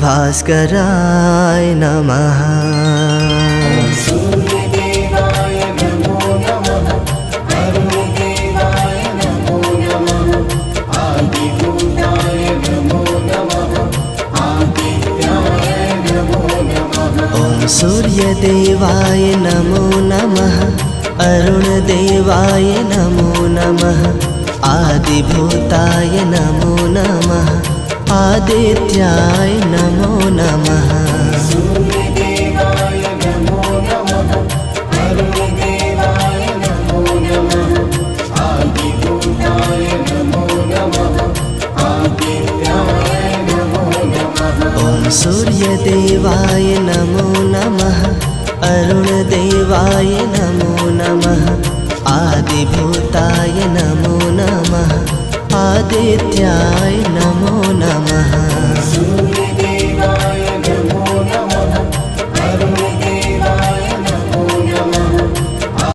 भास्कराय नमः। सूर्यदेवाय नमो नमः। अरुणदेवाय नमो नमः। आदिभूताय नमो नमः। आदित्याय नमो नमः। ॐ सूर्यदेवाय नमो नमः। अरुणदेवाय नमो नमः। आदिभूताय नमो नमः। आदित्याय नमो नमः। सूर्यदेवाय नमो नमः। अरुणदेवाय नमो नमः। आदिभूताय नमो नमः। आदित्याय नमो नमः। ॐ सूर्यदेवाय नमो नमः। अरुणदेवाय नमो नमः। आदिभूताय नमो नमः। आदित्याय नमो नमः।